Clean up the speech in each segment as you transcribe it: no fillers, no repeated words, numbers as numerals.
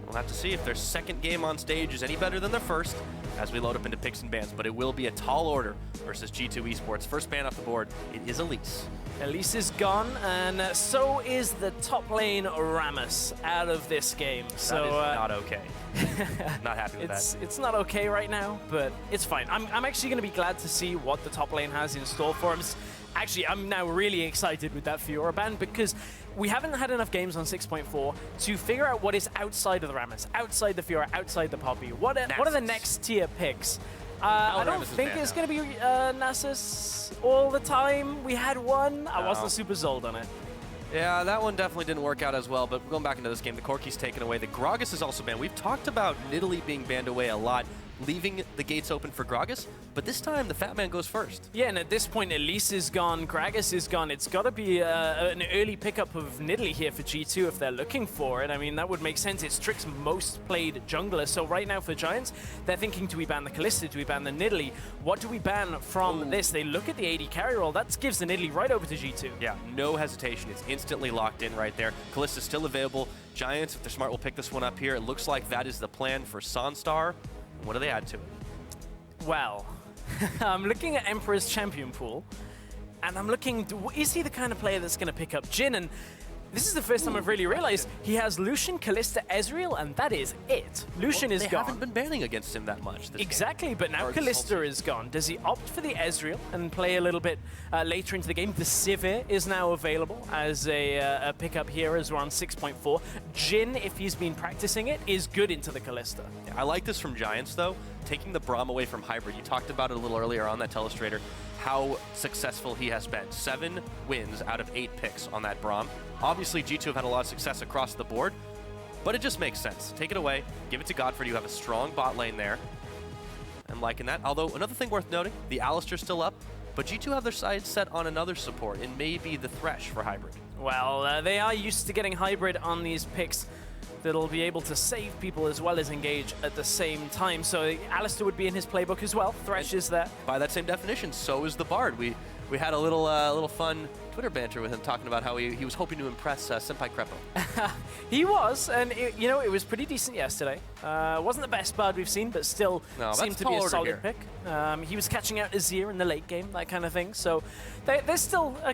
We'll have to see if their second game on stage is any better than their first as we load up into picks and bans, but it will be a tall order versus G2 Esports. First ban off the board, it is Elise. Elise is gone, and so is the top lane Rammus out of this game. So that is not okay. Not happy with that. It's not okay right now, but it's fine. I'm actually going to be glad to see what the top lane has in store for him. Actually, I'm now really excited with that Fiora ban because we haven't had enough games on 6.4 to figure out what is outside of the Rammus, outside the Fiora, outside the Poppy. What are the next tier picks? I don't think it's going to be Nasus all the time. We had one. I wasn't super sold on it. Yeah, that one definitely didn't work out as well, but going back into this game, the Corki's taken away. The Gragas is also banned. We've talked about Nidalee being banned away a lot, leaving the gates open for Gragas, but this time the Fat Man goes first. Yeah, and at this point, Elise is gone, Gragas is gone. It's got to be an early pickup of Nidalee here for G2 if they're looking for it. I mean, that would make sense. It's Trick's most played jungler, so right now for Giants, they're thinking, do we ban the Kalista, do we ban the Nidalee? What do we ban from this? They look at the AD carry roll, that gives the Nidalee right over to G2. Yeah, no hesitation. It's instantly locked in right there. Kalista's still available. Giants, if they're smart, will pick this one up here. It looks like that is the plan for Sunstar. What do they add to it? Well, I'm looking at Emperor's champion pool, and I'm looking, is he the kind of player that's going to pick up Jhin? And this is the first time I've really realized he has Lucian, Kalista, Ezreal, and that is it. Lucian is gone. They haven't been banning against him that much this Exactly, game. But now Kalista is gone. Does he opt for the Ezreal and play a little bit later into the game? The Sivir is now available as a pickup here as we're on 6.4. Jhin, if he's been practicing it, is good into the Kalista. Yeah, I like this from Giants, though. Taking the Braum away from Hybrid. You talked about it a little earlier on that Telestrator, how successful he has been. 7 wins out of 8 picks on that Braum. Obviously, G2 have had a lot of success across the board, but it just makes sense. Take it away, give it to Godfrey. You have a strong bot lane there. I'm liking that. Although, another thing worth noting, the Alistar's still up, but G2 have their sights set on another support, and maybe the Thresh for Hybrid. Well, they are used to getting Hybrid on these picks that'll be able to save people as well as engage at the same time. So Alistar would be in his playbook as well. Thresh is there. By that same definition, so is the Bard. We had a little fun Twitter banter with him talking about how he was hoping to impress Senpai Crepo. He was, and it was pretty decent yesterday. Wasn't the best Bard we've seen, but still seemed to be a solid pick. He was catching out Azir in the late game, that kind of thing. So there's still a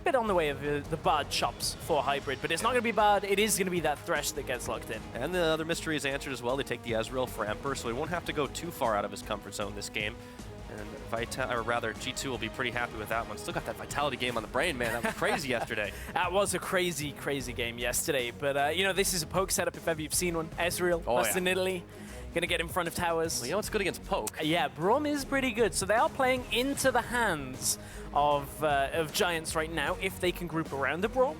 bit on the way of the Bard chops for Hybrid, but it's not going to be Bard. It is going to be that Thresh that gets locked in. And the other mystery is answered as well. They take the Ezreal for Emperor, so he won't have to go too far out of his comfort zone this game. And G2 will be pretty happy with that one. Still got that Vitality game on the brain, man. That was crazy yesterday. That was a crazy, crazy game yesterday. But, this is a poke setup if ever you've seen one. Ezreal, Western Italy, going to get in front of towers. Well, you know what's good against poke? Yeah, Braum is pretty good. So they are playing into the hands of Giants right now if they can group around the Braum.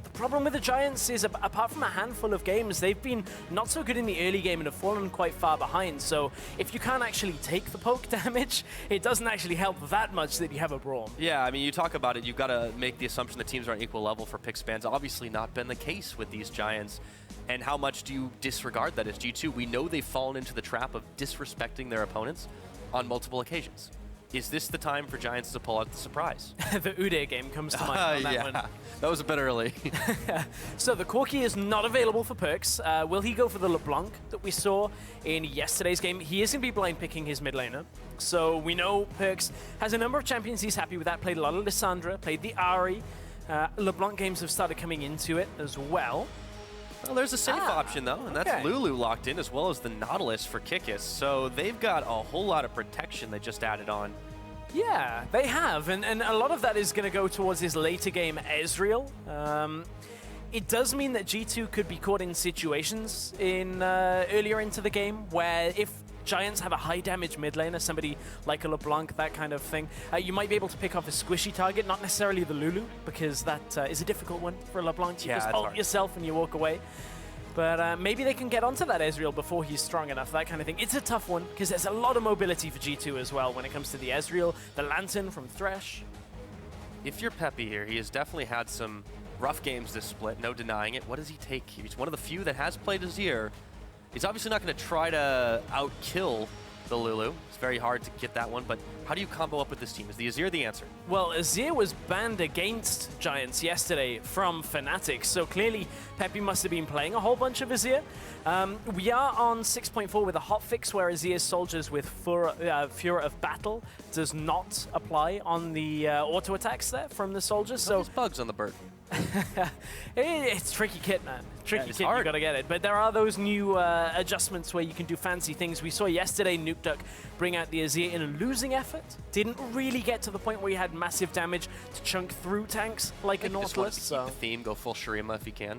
The problem with the Giants is, apart from a handful of games, they've been not so good in the early game and have fallen quite far behind. So if you can't actually take the poke damage, it doesn't actually help that much that you have a Braum. Yeah, I mean, you talk about it, you've got to make the assumption that teams are on equal level for pick spans. Obviously not been the case with these Giants. And how much do you disregard that as G2? We know they've fallen into the trap of disrespecting their opponents on multiple occasions. Is this the time for Giants to pull out the surprise? The Udyr game comes to mind on that one. That was a bit early. So the Corki is not available for perks. Will he go for the LeBlanc that we saw in yesterday's game? He is going to be blind picking his mid laner. So we know Perks has a number of champions he's happy with that. Played a lot of Lissandra, played the Ahri. LeBlanc games have started coming into it as well. Well, there's a safe option, though, and that's Lulu locked in, as well as the Nautilus for Kikis. So they've got a whole lot of protection they just added on. Yeah, they have, and a lot of that is going to go towards his later game Ezreal. It does mean that G2 could be caught in situations in earlier into the game where if Giants have a high damage mid laner, somebody like a LeBlanc, that kind of thing, you might be able to pick off a squishy target, not necessarily the Lulu, because that is a difficult one for a LeBlanc. You just ult yourself and you walk away. But maybe they can get onto that Ezreal before he's strong enough, that kind of thing. It's a tough one, because there's a lot of mobility for G2 as well when it comes to the Ezreal, the Lantern from Thresh. If you're Peppy here, he has definitely had some rough games this split, no denying it. What does he take here? He's one of the few that has played Azir. He's obviously not going to try to out-kill the Lulu. It's very hard to get that one, but how do you combo up with this team? Is the Azir the answer? Well, Azir was banned against Giants yesterday from Fnatic, so clearly Peppy must have been playing a whole bunch of Azir. We are on 6.4 with a hotfix, where Azir's soldiers with Furor of Battle does not apply on the auto attacks there from the soldiers. So there's bugs on the bird. It's tricky kit, man. Tricky kit, hard. you gotta get it. But there are those new adjustments where you can do fancy things. We saw yesterday Nuke Duck bring out the Azir in a losing effort. Didn't really get to the point where he had massive damage to chunk through tanks like a Nautilus. Just wanted to keep the theme, go full Shurima if he can.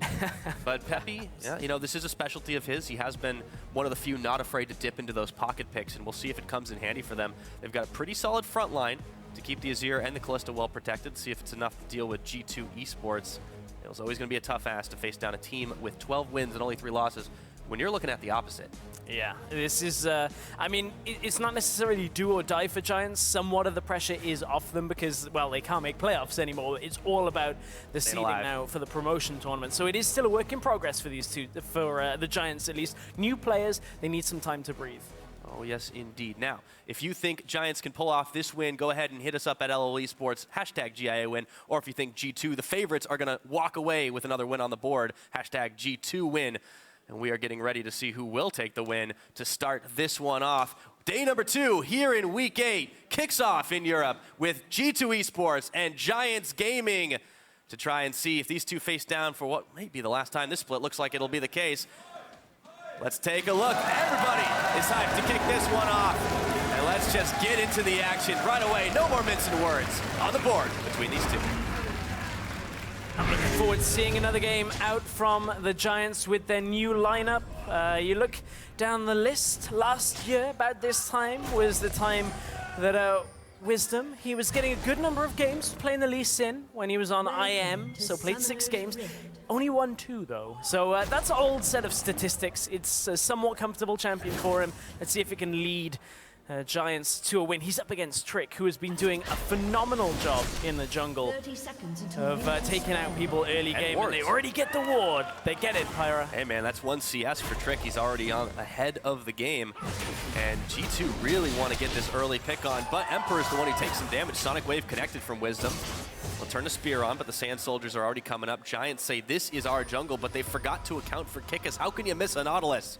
But Peppy, yeah, you know, this is a specialty of his. He has been one of the few not afraid to dip into those pocket picks, and we'll see if it comes in handy for them. They've got a pretty solid front line to keep the Azir and the Kalista well protected, see if it's enough to deal with G2 Esports. It was always going to be a tough ask to face down a team with 12 wins and only 3 losses when you're looking at the opposite. Yeah, this is, I mean, it's not necessarily do or die for Giants. Somewhat of the pressure is off them because, well, they can't make playoffs anymore. It's all about the seeding now for the promotion tournament. So it is still a work in progress for these two, for the Giants at least. New players, they need some time to breathe. Oh, yes, indeed. Now, if you think Giants can pull off this win, go ahead and hit us up at LL Esports, hashtag GIA win. Or if you think G2, the favorites, are going to walk away with another win on the board, hashtag G2 win. And we are getting ready to see who will take the win to start this one off. Day number 2 here in Week 8 kicks off in Europe with G2 Esports and Giants Gaming to try and see if these two face down for what may be the last time this split. Looks like it'll be the case. Let's take a look. Everybody is hyped to kick this one off. And let's just get into the action right away. No more mincing words on the board between these two. I'm looking forward to seeing another game out from the Giants with their new lineup. You look down the list, last year about this time was the time that Wisdom, he was getting a good number of games playing the Lee Sin when he was on IM, so played 6 games. Only won 2 though, so that's an old set of statistics. It's a somewhat comfortable champion for him. Let's see if it can lead Giants to a win. He's up against Trick, who has been doing a phenomenal job in the jungle of taking out people early game, and they already get the ward. They get it, Pyra. Hey man, that's 1 CS for Trick. He's already on ahead of the game, and G2 really want to get this early pick on, but Emperor is the one who takes some damage. Sonic Wave connected from Wisdom. We'll turn the spear on, but the Sand Soldiers are already coming up. Giants say this is our jungle, but they forgot to account for Kickus. How can you miss a Nautilus?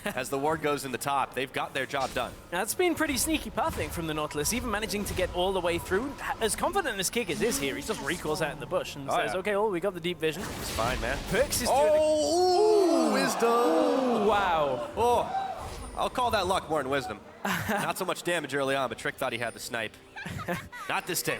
As the ward goes in the top, they've got their job done. Now, it's been pretty sneaky pathing from the Nautilus, even managing to get all the way through. As confident as Kickus is here, he just recalls out in the bush and says, okay, well, we got the deep vision. It's fine, man. Perks is doing Wisdom! Ooh, wow. Oh, I'll call that luck more than wisdom. Not so much damage early on, but Trick thought he had the snipe. Not this day.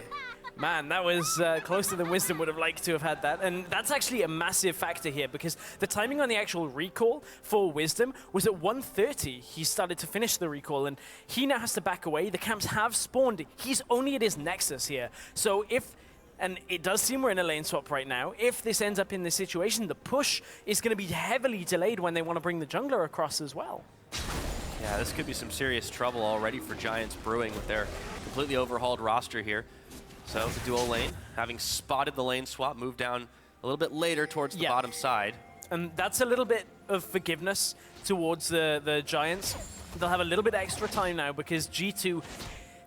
Man, that was closer than Wisdom would have liked to have had that. And that's actually a massive factor here because the timing on the actual recall for Wisdom was at 1:30. He started to finish the recall and he now has to back away. The camps have spawned. He's only at his Nexus here. So if, and it does seem we're in a lane swap right now, if this ends up in this situation, the push is going to be heavily delayed when they want to bring the jungler across as well. Yeah, this could be some serious trouble already for Giants brewing with their completely overhauled roster here. So the dual lane, having spotted the lane swap, move down a little bit later towards the bottom side. And that's a little bit of forgiveness towards the Giants. They'll have a little bit extra time now because G2,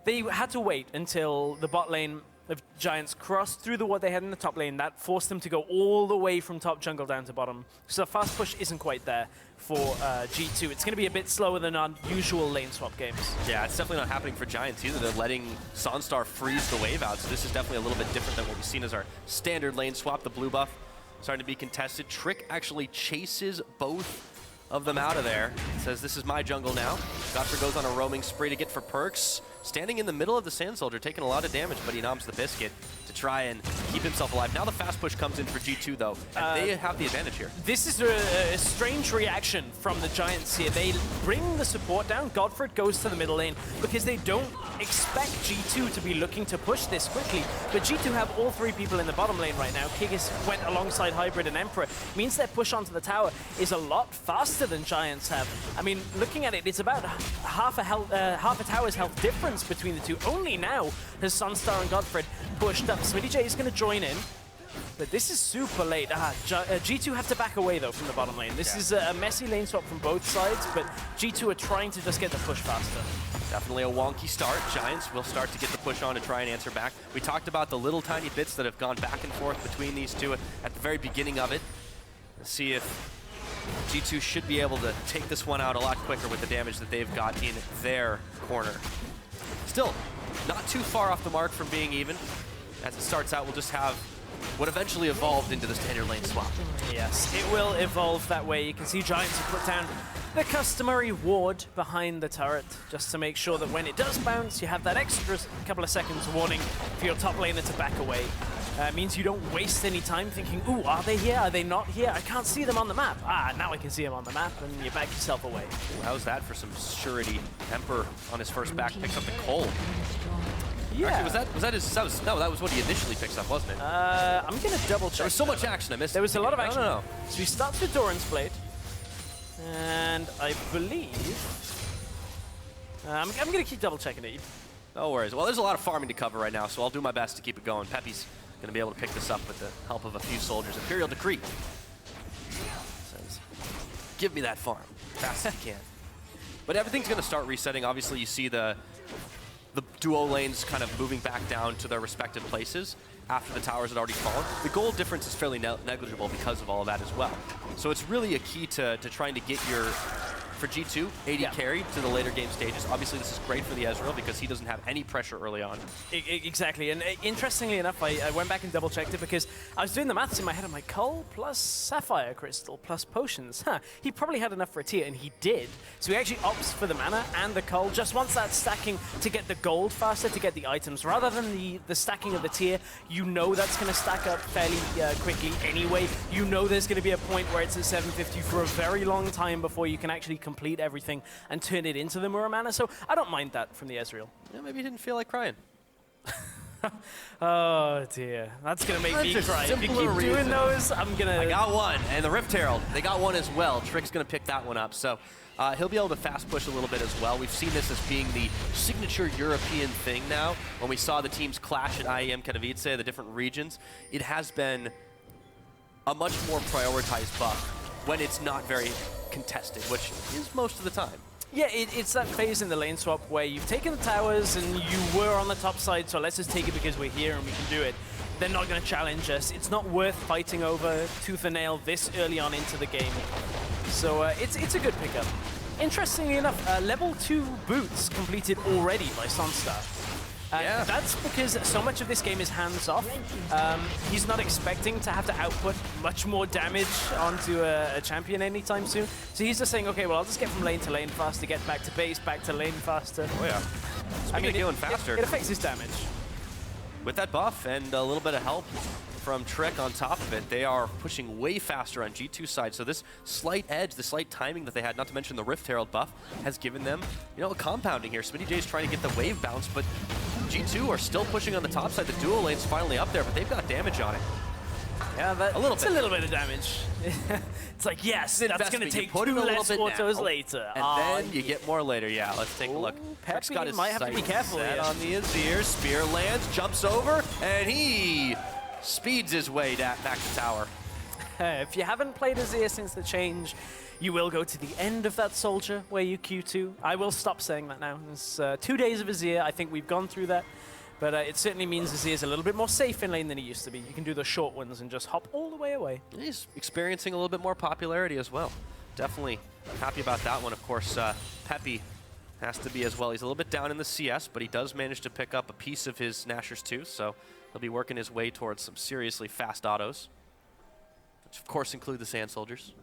they had to wait until the bot lane of Giants crossed through the ward they had in the top lane. That forced them to go all the way from top jungle down to bottom. So the fast push isn't quite there for G2. It's going to be a bit slower than our usual lane swap games. Yeah, it's definitely not happening for Giants either. They're letting Sunstar freeze the wave out, so this is definitely a little bit different than what we've seen as our standard lane swap. The blue buff starting to be contested. Trick actually chases both of them out of there. Says, this is my jungle now. Godfrey goes on a roaming spree to get for perks. Standing in the middle of the Sand Soldier, taking a lot of damage, but he noms the Biscuit to try and keep himself alive. Now the fast push comes in for G2 though, and they have the advantage here. This is a strange reaction from the Giants here. They bring the support down. Godfrey goes to the middle lane because they don't expect G2 to be looking to push this quickly. But G2 have all 3 people in the bottom lane right now. Kigis went alongside Hybrid and Emperor. Means their push onto the tower is a lot faster than Giants have. I mean, looking at it, it's about half a tower's health difference between the two. Only now has Sunstar and Godfrey pushed up. Smitty J is going to join in, but this is super late. G2 have to back away though from the bottom lane. This is a messy lane swap from both sides, but G2 are trying to just get the push faster. Definitely a wonky start. Giants will start to get the push on to try and answer back. We talked about the little tiny bits that have gone back and forth between these two at the very beginning of it. Let's see if G2 should be able to take this one out a lot quicker with the damage that they've got in their corner. Still, not too far off the mark from being even. As it starts out, we'll just have what eventually evolved into the standard lane swap. Yes, it will evolve that way. You can see Giants have put down the customary ward behind the turret, just to make sure that when it does bounce, you have that extra couple of seconds warning for your top laner to back away. It means you don't waste any time thinking, ooh, are they here? Are they not here? I can't see them on the map. Ah, now I can see them on the map, and you back yourself away. Ooh, how's that for some surety? Emperor on his first back picks up the Cole. Yeah. Actually, that was what he initially picks up, wasn't it? I'm gonna double check. There was so much action, I missed it. There was a lot of action. No. So he starts with Doran's Blade, and I believe I'm gonna keep double checking it. No worries. Well, there's a lot of farming to cover right now, so I'll do my best to keep it going. Peppy's going to be able to pick this up with the help of a few soldiers. Imperial Decree says, give me that farm fast as you can. But everything's going to start resetting. Obviously, you see the duo lanes kind of moving back down to their respective places after the towers had already fallen. The gold difference is fairly negligible because of all of that as well. So it's really a key to trying to get your, for G2, AD carry to the later game stages. Obviously, this is great for the Ezreal because he doesn't have any pressure early on. Exactly, and interestingly enough, I went back and double-checked it because I was doing the maths in my head. I'm like, Cull plus Sapphire Crystal plus potions. He probably had enough for a tier, and he did. So he actually opts for the mana and the Cull, just wants that stacking to get the gold faster, to get the items. Rather than the stacking of the tier, you know that's going to stack up fairly quickly anyway. You know there's going to be a point where it's at 750 for a very long time before you can actually complete everything and turn it into the Muramana. So I don't mind that from the Ezreal. Yeah, maybe he didn't feel like crying. Oh dear, that's gonna make me cry. If you keep doing those, I'm gonna... I got one, and the Rift Herald, they got one as well. Trick's gonna pick that one up, so he'll be able to fast push a little bit as well. We've seen this as being the signature European thing now. When we saw the teams clash at IEM Katowice, the different regions, it has been a much more prioritized buff when it's not very contested, which is most of the time. Yeah, it's that phase in the lane swap where you've taken the towers and you were on the top side, so let's just take it because we're here and we can do it. They're not going to challenge us. It's not worth fighting over tooth and nail this early on into the game. So it's a good pickup. Interestingly enough, level 2 boots completed already by Sunstar. Yeah. That's because so much of this game is hands-off. He's not expecting to have to output much more damage onto a champion anytime soon. So he's just saying, okay, well, I'll just get from lane to lane faster, get back to base, back to lane faster. Oh, yeah. Speaking of going faster. It affects his damage. With that buff and a little bit of help from Trick on top of it, they are pushing way faster on G2 side. So this slight edge, the slight timing that they had, not to mention the Rift Herald buff, has given them, you know, a compounding here. Smitty J's trying to get the wave bounce, but G2 are still pushing on the top side. The dual lane's finally up there, but they've got damage on it. Yeah, a little bit of damage. It's like, yes, that's going to take 2 less autos later. And then you get more later. Yeah, let's take a look. Peppy might have to be careful here. On the Azir, spear lands, jumps over, and he speeds his way back to tower. If you haven't played Azir since the change, you will go to the end of that soldier where you Q2. I will stop saying that now. It's 2 days of Azir. I think we've gone through that. But it certainly means Azir's a little bit more safe in lane than he used to be. You can do the short ones and just hop all the way away. He's experiencing a little bit more popularity as well. Definitely happy about that one. Of course, Peppy has to be as well. He's a little bit down in the CS, but he does manage to pick up a piece of his Nashor's too, so he'll be working his way towards some seriously fast autos, which of course include the Sand Soldiers.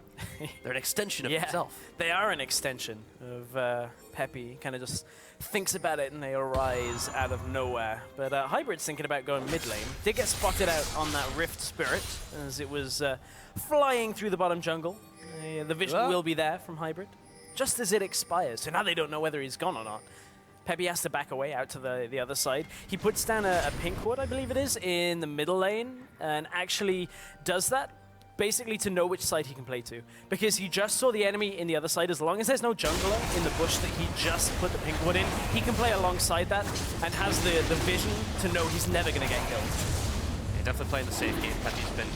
They're an extension of himself. They are an extension of Peppy. Kind of just thinks about it and they arise out of nowhere. But Hybrid's thinking about going mid lane. Did get spotted out on that Rift Spirit as it was flying through the bottom jungle. The vision will be there from Hybrid just as it expires. So now they don't know whether he's gone or not. Peppy has to back away out to the other side. He puts down a pink ward, I believe it is, in the middle lane and actually does that basically to know which side he can play to. Because he just saw the enemy in the other side. As long as there's no jungler in the bush that he just put the pink ward in, he can play alongside that and has the vision to know he's never going to get killed. Yeah, definitely playing the safe game. Peppy's been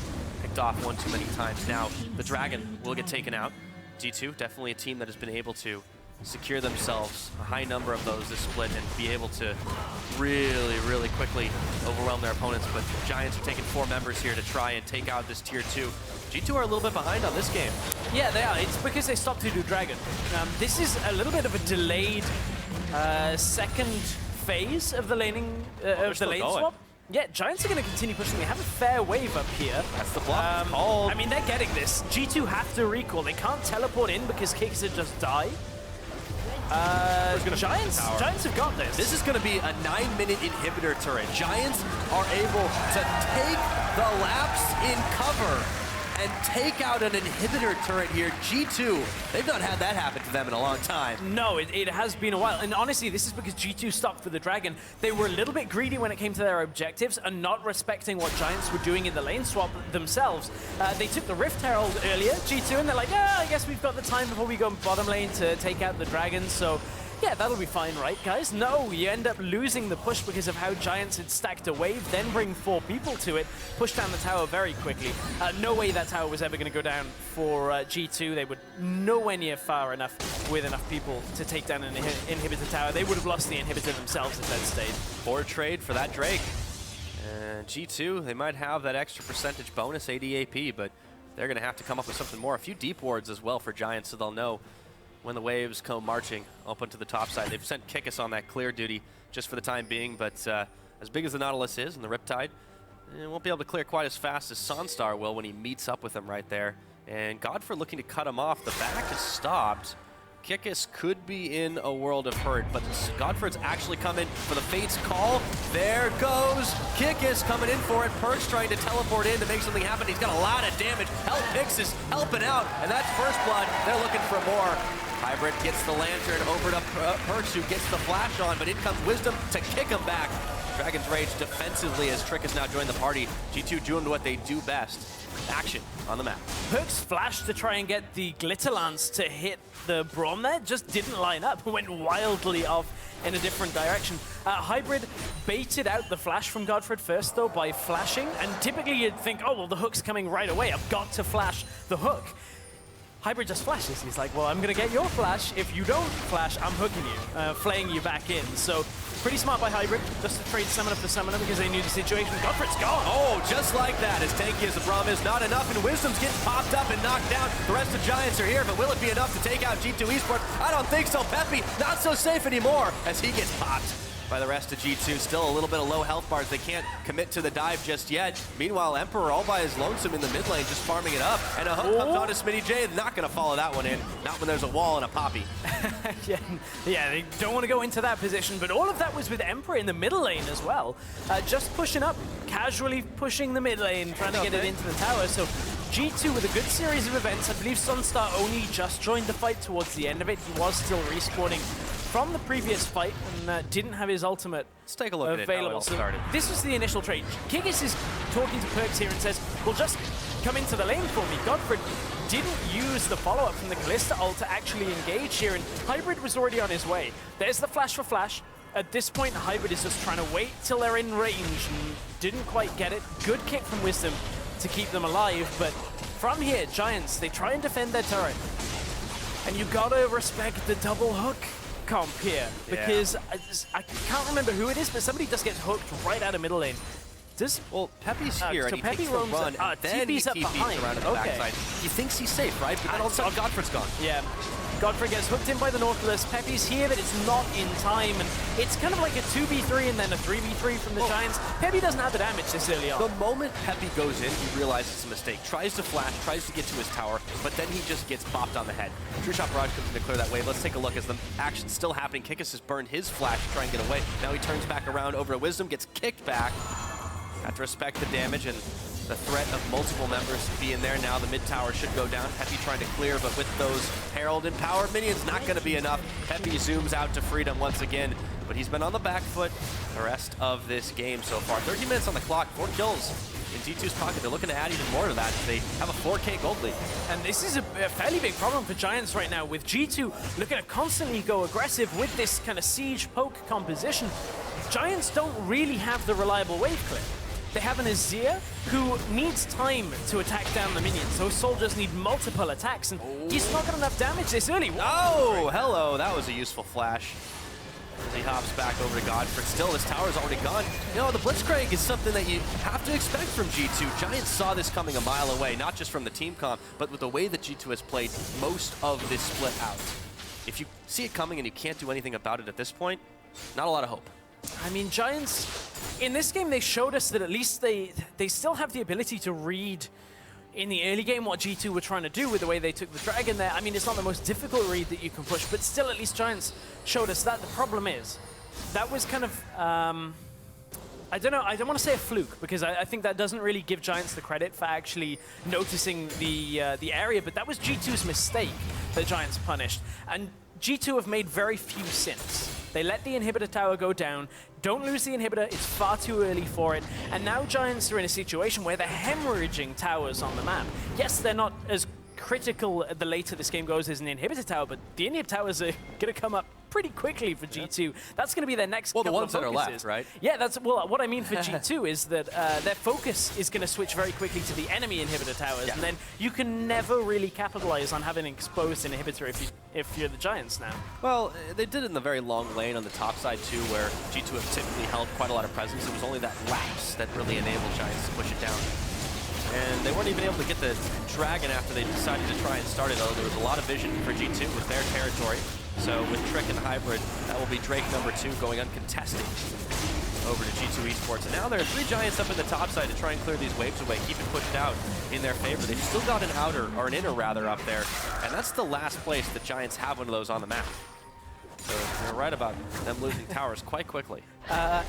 picked off one too many times now. The Dragon will get taken out. G2, definitely a team that has been able to secure themselves a high number of those this split and be able to really, really quickly overwhelm their opponents. But Giants are taking 4 members here to try and take out this tier 2. G2 are a little bit behind on this game. Yeah, they are. It's because they stopped to do Dragon. This is a little bit of a delayed second phase of the laning of the lane swap. Yeah, Giants are going to continue pushing. They have a fair wave up here. That's the block. I mean, they're getting this. G2 have to recall. They can't teleport in because Kicks would just die. Giants have got this. This is going to be a 9-minute inhibitor turret. Giants are able to take the laps in cover and take out an inhibitor turret here. G2, they've not had that happen to them in a long time. No, it has been a while. And honestly, this is because G2 stopped for the Dragon. They were a little bit greedy when it came to their objectives and not respecting what Giants were doing in the lane swap themselves. They took the Rift Herald earlier, G2, and they're like, I guess we've got the time before we go bottom lane to take out the Dragon. So yeah, that'll be fine, right, guys? No, you end up losing the push because of how Giants had stacked a wave, then bring 4 people to it, push down the tower very quickly. No way that tower was ever going to go down for G2. They were nowhere near far enough with enough people to take down an inhibitor tower. They would have lost the inhibitor themselves if that stayed. Poor trade for that Drake. And G2, they might have that extra percentage bonus, 80 AP, but they're going to have to come up with something more. A few deep wards as well for Giants, so they'll know when the waves come marching up onto the top side. They've sent Kickus on that clear duty just for the time being, but as big as the Nautilus is and the Riptide, it won't be able to clear quite as fast as Sunstar will when he meets up with him right there. And Godford looking to cut him off. The back is stopped. Kickus could be in a world of hurt, but Godford's actually coming for the Fate's call. There goes Kickus coming in for it. Perk's trying to teleport in to make something happen. He's got a lot of damage. Pix is helping out, and that's first blood. They're looking for more. Hybrid gets the lantern over to Perks, who gets the flash on, but in comes Wisdom to kick him back. Dragon's Rage defensively as Trick has now joined the party. G2 doing what they do best. Action on the map. Perks flashed to try and get the Glitter Lance to hit the Braum there, just didn't line up, went wildly off in a different direction. Hybrid baited out the flash from Godford first though by flashing, and typically you'd think, oh well, the hook's coming right away, I've got to flash the hook. Hybrid just flashes. He's like, well, I'm going to get your flash. If you don't flash, I'm hooking you, flaying you back in. So pretty smart by Hybrid, just to trade Summoner for Summoner because they knew the situation. Godford's gone. Oh, just like that. As tanky as the Braum is, not enough, and Wisdom's getting popped up and knocked down. The rest of Giants are here, but will it be enough to take out G2 Esports? I don't think so. Peppy, not so safe anymore as he gets popped by the rest of G2. Still a little bit of low health bars. They can't commit to the dive just yet. Meanwhile, Emperor all by his lonesome in the mid lane, just farming it up. And a hook comes on to Smitty J. Not going to follow that one in. Not when there's a wall and a Poppy. yeah, they don't want to go into that position, but all of that was with Emperor in the middle lane as well. Just pushing up, casually pushing the mid lane, trying to get it into the tower. So G2 with a good series of events. I believe Sunstar only just joined the fight towards the end of it. He was still respawning from the previous fight and didn't have his ultimate Let's take a look available. at it, how it all started. This was the initial trade. Kigis is talking to Perks here and says, well, just come into the lane for me. Godford didn't use the follow-up from the Callista ult to actually engage here, and Hybrid was already on his way. There's the flash for Flash. At this point, Hybrid is just trying to wait till they're in range and didn't quite get it. Good kick from Wisdom to keep them alive, but from here, Giants, they try and defend their turret. And you gotta respect the double hook comp here, because I can't remember who it is, but somebody just gets hooked right out of middle lane. Well, Peppy's here, and he Peppy takes the run, and then he TP's up behind. around to the backside. He thinks he's safe, right? But then all of a sudden, Godford's gone. Yeah. Godfrey gets hooked in by the Nautilus. Peppy's here, but it's not in time. And it's kind of like a 2v3 and then a 3v3 from the Giants. Peppy doesn't have the damage this early on. The moment Peppy goes in, he realizes it's a mistake. Tries to flash, tries to get to his tower, but then he just gets popped on the head. True Shot Barrage comes in to clear that wave. Let's take a look as the action's still happening. Kickus has burned his flash to try and get away. Now he turns back around over to Wisdom, gets kicked back. Have to respect the damage and the threat of multiple members being there. Now the mid tower should go down. Peppy trying to clear, but with those Herald and Power minions, not going to be enough. Peppy zooms out to freedom once again, but he's been on the back foot the rest of this game so far. 30 minutes on the clock, 4 kills in G2's pocket. They're looking to add even more to that. They have a 4K gold lead. And this is a fairly big problem for Giants right now, with G2 looking to constantly go aggressive with this kind of siege poke composition. Giants don't really have the reliable wave clip. They have an Azir who needs time to attack down the minions. Those soldiers need multiple attacks, and he's not got enough damage this early. Oh, hello. That was a useful flash. As he hops back over to Godfrey. Still, this tower's already gone. You know, the Blitzcrank is something that you have to expect from G2. Giants saw this coming a mile away, not just from the team comp, but with the way that G2 has played most of this split out. If you see it coming and you can't do anything about it at this point, not a lot of hope. I mean, Giants, in this game, they showed us that at least they still have the ability to read in the early game what G2 were trying to do with the way they took the Dragon there. I mean, it's not the most difficult read that you can push, but still at least Giants showed us that. The problem is, that was kind of, I don't know, I don't want to say a fluke, because I think that doesn't really give Giants the credit for actually noticing the area, but that was G2's mistake that Giants punished. And G2 have made very few since. They let the inhibitor tower go down. Don't lose the inhibitor, it's far too early for it. And now Giants are in a situation where they're hemorrhaging towers on the map. Yes, they're not as critical the later this game goes as an inhibitor tower, but the inhibitor towers are going to come up pretty quickly for G2. That's going to be their next couple the ones of that are left, right? Yeah, that's, well, what I mean for G2 is that their focus is going to switch very quickly to the enemy inhibitor towers, and then you can never really capitalize on having an exposed inhibitor if you're the Giants now. Well, they did it in the very long lane on the top side too, where G2 have typically held quite a lot of presence. It was only that lapse that really enabled Giants to push it down. And they weren't even able to get the Dragon after they decided to try and start it, although there was a lot of vision for G2 with their territory. So with Trick and Hybrid, that will be Drake #2 going uncontested over to G2 Esports. And now there are 3 Giants up in the top side to try and clear these waves away, keep it pushed out in their favor. They've still got an outer, or an inner rather, up there. And that's the last place the Giants have one of those on the map. So you're right about them losing towers quite quickly.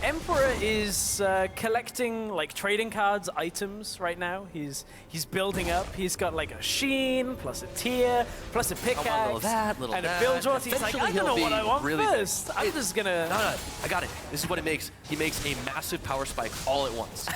Emperor is collecting like trading cards, items right now. He's building up. He's got like a Sheen, plus a Tier, plus a pickaxe, and a build draw. He's like, I don't know what I want really first. I'm just gonna... No, I got it. This is what it makes. He makes a massive power spike all at once.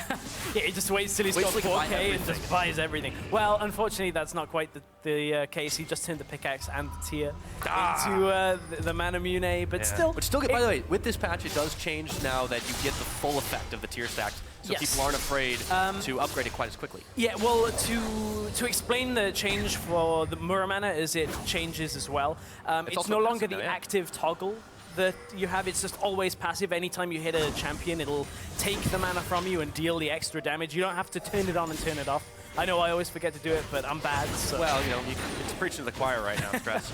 Yeah, he just waits till he's got 4K and just buys everything. Well, unfortunately, that's not quite the case. He just turned the pickaxe and the Tier into the Manamune, but still... But still, by the way, with this patch, it does change now that you get the full effect of the tier stacks, so people aren't afraid to upgrade it quite as quickly. Yeah, well, to explain the change for the Muramana is it changes as well. It's no longer the active toggle that you have, it's just always passive. Anytime you hit a champion, it'll take the mana from you and deal the extra damage. You don't have to turn it on and turn it off. I know I always forget to do it, but I'm bad, so... Well, you know, it's preaching to the choir right now, Stress.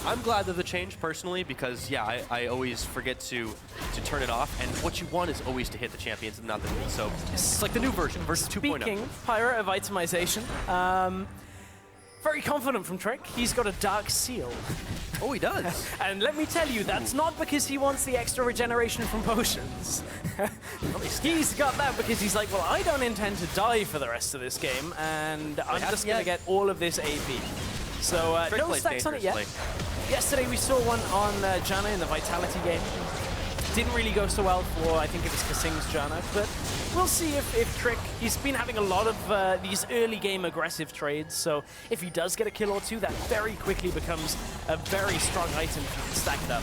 I'm glad of the change, personally, because, yeah, I always forget to turn it off, and what you want is always to hit the champions and not the new. So it's like the new version, version 2.0. Speaking, Pirate of itemization, very confident from Trick. He's got a Dark Seal. Oh, he does. And let me tell you, that's not because he wants the extra regeneration from potions. He's got that because he's like, well, I don't intend to die for the rest of this game, and I'm just going to get all of this AP. So no stacks on it yet. Yesterday we saw one on Janna in the Vitality game. Didn't really go so well for, I think it was Kasing's Janna, but we'll see if Trick, he's been having a lot of these early game aggressive trades, so if he does get a kill or two, that very quickly becomes a very strong item if you can stack it up.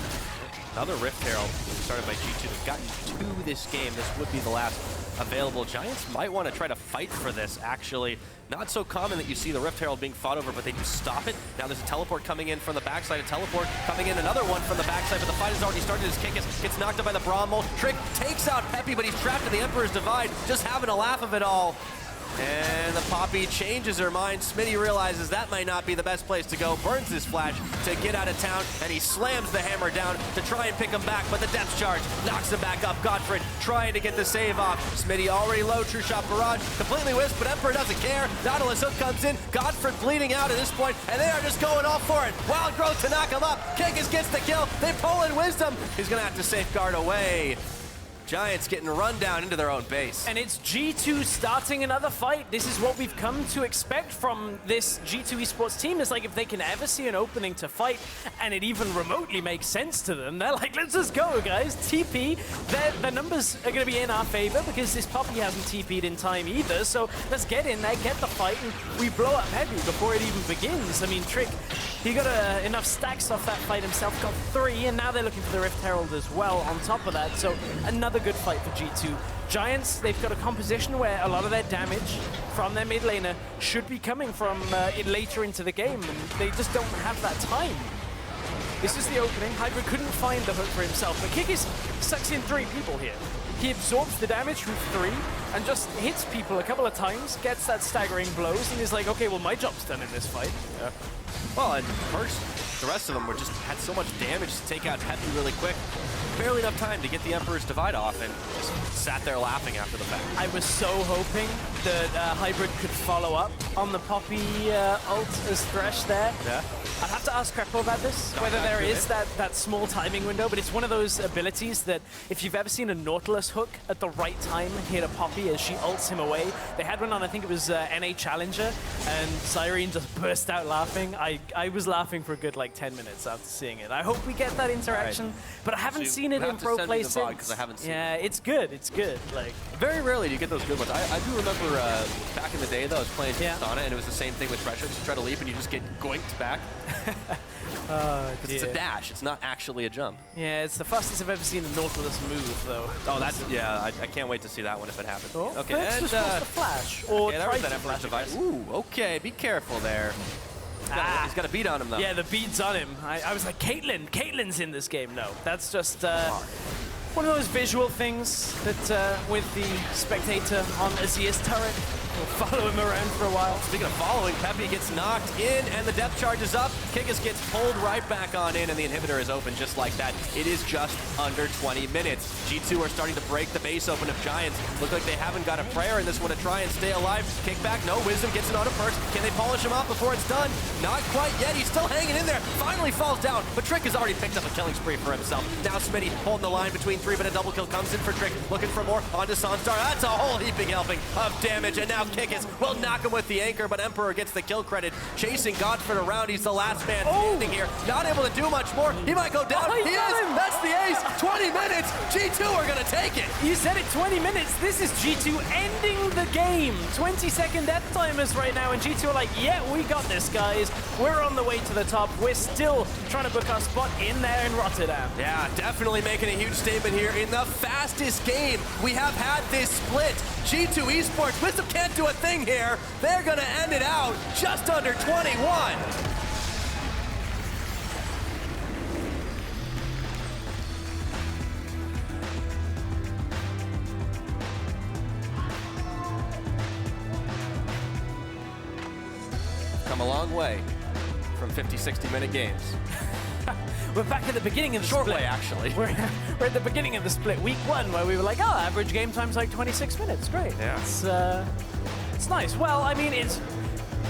Another Rift Herald started by G2. They've gotten 2 this game. This would be the last available. Giants might want to try to fight for this, actually. Not so common that you see the Rift Herald being fought over, but they do stop it. Now there's a teleport coming in from the backside, a teleport coming in, another one from the backside, but the fight has already started as Kikis gets knocked up by the Bramble. Trick takes out Peppy, but he's trapped in the Emperor's Divide, just having a laugh of it all. And the Poppy changes her mind. Smitty realizes that might not be the best place to go, burns his flash to get out of town, and he slams the hammer down to try and pick him back, but the depth charge knocks him back up. Godfrey trying to get the save off. Smitty already low, True Shot Barrage, completely whiffed, but Emperor doesn't care. Nautilus Hook comes in, Godfrey bleeding out at this point, and they are just going all for it. Wild Growth to knock him up. Kikis gets the kill. They pull in Wisdom. He's going to have to safeguard away. Giants getting run down into their own base. And it's G2 starting another fight. This is what we've come to expect from this G2 Esports team. It's like if they can ever see an opening to fight and it even remotely makes sense to them, they're like, let's just go, guys. TP, their numbers are going to be in our favor because this Poppy hasn't TP'd in time either. So let's get in there, get the fight, and we blow up heavy before it even begins. I mean, Trick, He got enough stacks off that fight himself, got 3, and now they're looking for the Rift Herald as well on top of that. So another good fight for G2. Giants, they've got a composition where a lot of their damage from their mid laner should be coming from later into the game, and they just don't have that time. This is the opening. Hybrid couldn't find the hook for himself, but Kikis sucks in 3 people here. He absorbs the damage from 3 and just hits people a couple of times, gets that staggering blows, and is like, okay, well, my job's done in this fight. Yeah. Well, and first, the rest of them had so much damage to take out Peppy really quick. Barely enough time to get the Emperor's Divide off, and just sat there laughing after the fact. I was so hoping that Hybrid could follow up on the Poppy ult as Thresh there. Yeah. I'd have to ask Krepo about this, whether there is that small timing window, but it's one of those abilities that if you've ever seen a Nautilus hook at the right time hit a Poppy as she ults him away. They had one on, I think it was NA Challenger, and Cyrene just burst out laughing. I was laughing for a good like 10 minutes after seeing it. I hope we get that interaction, but I haven't seen it in pro play since. Because I haven't seen it. Yeah, it's good. It's good. Like very rarely do you get those good ones. I do remember back in the day though, I was playing Tristana, and it was the same thing with Thresh. You try to leap and you just get goinked back. Because it's a dash, it's not actually a jump. Yeah, it's the fastest I've ever seen a Nautilus move, though. Oh, that's, yeah, I can't wait to see that one if it happens. Oh, okay, and just a flash. Or okay, that was that Emperor's Device. Ooh, okay, be careful there. He's got a beat on him, though. Yeah, the beat's on him. I was like, Caitlyn's in this game. No, that's just one of those visual things that with the spectator on Azir's turret, we'll follow him around for a while. Speaking of following, Peppy gets knocked in, and the depth charge is up. Kikis gets pulled right back on in, and the inhibitor is open just like that. It is just under 20 minutes. G2 are starting to break the base open of Giants. Look like they haven't got a prayer in this one to try and stay alive. Kick back, no. Wisdom gets it on a first. Can they polish him off before it's done? Not quite yet. He's still hanging in there. Finally falls down, but Trick has already picked up a killing spree for himself. Now Smitty holding the line between 3, but a double kill comes in for Trick. Looking for more onto Sunstar. That's a whole heaping helping of damage, and now Kikis will knock him with the anchor, but Emperor gets the kill credit. Chasing Godford around. He's the last man standing here. Not able to do much more. He might go down. He is. That's the ace. 20 minutes. G2 are going to take it. You said it, 20 minutes. This is G2 ending the game. 20-second death timers right now, and G2 are like, yeah, we got this, guys. We're on the way to the top. We're still trying to book our spot in there in Rotterdam. Yeah, definitely making a huge statement here in the fastest game we have had this split. G2 Esports, Wisdom can't do a thing here. They're going to end it out just under 21. Come a long way from 50, 60-minute games. We're back at the beginning of the Short split. way, actually. We're at the beginning of the split, week 1, where we were like, oh, average game time's like 26 minutes. Great. Yeah. It's nice. Well, I mean,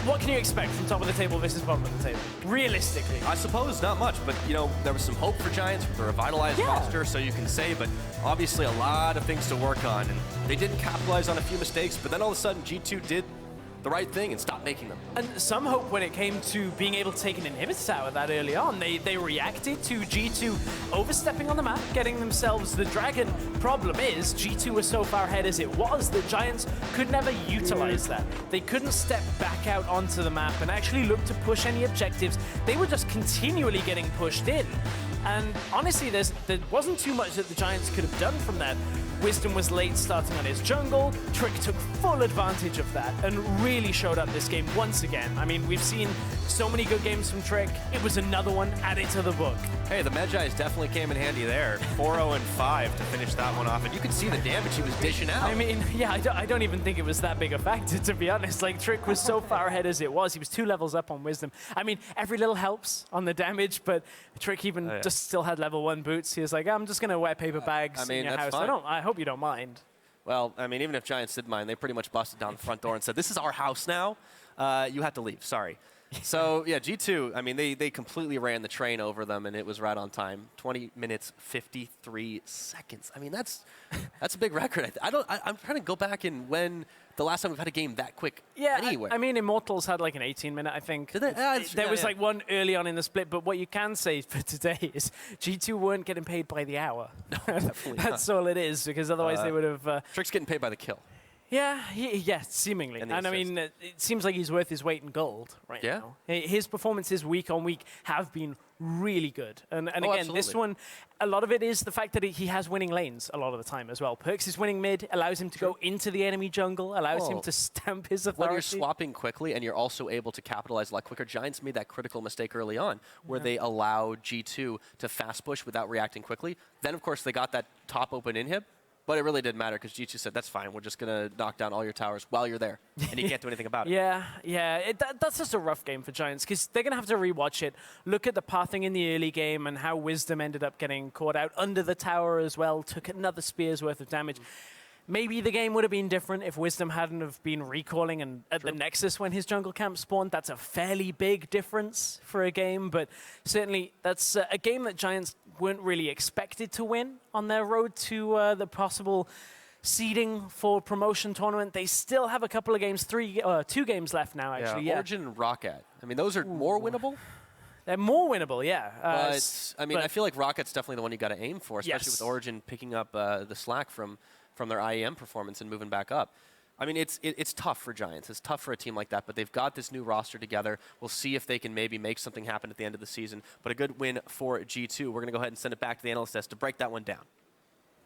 what can you expect from top of the table versus bottom of the table? Realistically. I suppose not much, but, you know, there was some hope for Giants with the revitalized roster, so you can say, but obviously a lot of things to work on, and they didn't capitalize on a few mistakes, but then all of a sudden G2 did the right thing and stopped making them. And some hope when it came to being able to take an inhibitor tower that early on. They reacted to G2 overstepping on the map, getting themselves the dragon. Problem is, G2 was so far ahead as it was that Giants could never utilize that. They couldn't step back out onto the map and actually look to push any objectives. They were just continually getting pushed in. And honestly, there wasn't too much that the Giants could have done from that. Wisdom was late starting on his jungle. Trick took full advantage of that and really showed up this game once again. I mean, we've seen so many good games from Trick. It was another one added to the book. Hey, the Medjais definitely came in handy there. 4-0-5 to finish that one off. And you could see the damage he was dishing out. I mean, yeah, I don't even think it was that big a factor, to be honest. Like, Trick was so far ahead as it was. He was 2 levels up on Wisdom. I mean, every little helps on the damage, but Trick even just still had level 1 boots. He was like, I'm just going to wear paper bags in your house. Fine. I hope you don't mind. Well, I mean, even if Giants did mind, they pretty much busted down the front door and said, this is our house now. You have to leave. Sorry. So, yeah, G2, I mean, they completely ran the train over them, and it was right on time. 20 minutes, 53 seconds. I mean, that's a big record. I'm trying to go back and when the last time we've had a game that quick anywhere. I mean, Immortals had like an 18-minute, I think. Did they? There was like one early on in the split, but what you can say for today is G2 weren't getting paid by the hour. No, definitely That's all it is, because otherwise they would have... Trick's getting paid by the kill. Yeah, yeah, seemingly. And And I assist. mean, it seems like he's worth his weight in gold right Yeah. now. His performances week on week have been really good. And again, this absolutely. one, a lot of it is the fact that he has winning lanes a lot of the time as well. Perks is winning mid, allows him to go into the enemy jungle, allows him Oh. to stamp his When authority. you're swapping quickly and you're also able to capitalize a lot quicker, Giants made that critical mistake early on where they allowed G2 to fast push without reacting quickly. Then, of course, they got that top open inhib, but it really didn't matter because G2 said, that's fine, we're just going to knock down all your towers while you're there, and you can't do anything about it. Yeah. That's just a rough game for Giants because they're going to have to rewatch it, look at the pathing in the early game and how Wisdom ended up getting caught out under the tower as well, took another spear's worth of damage. Maybe the game would have been different if Wisdom hadn't have been recalling and at the Nexus when his jungle camp spawned. That's a fairly big difference for a game, but certainly that's a game that Giants weren't really expected to win on their road to the possible seeding for promotion tournament. They still have a couple of games, 2 games left now, actually. Yeah. Origin and Rocket. I mean, those are more winnable. They're more winnable, yeah. But, I mean, I feel like Rocket's definitely the one you got to aim for, especially Yes. with Origin picking up the slack from their IEM performance and moving back up. I mean, it's tough for Giants. It's tough for a team like that, but they've got this new roster together. We'll see if they can maybe make something happen at the end of the season. But a good win for G2. We're going to go ahead and send it back to the analyst desk to break that one down.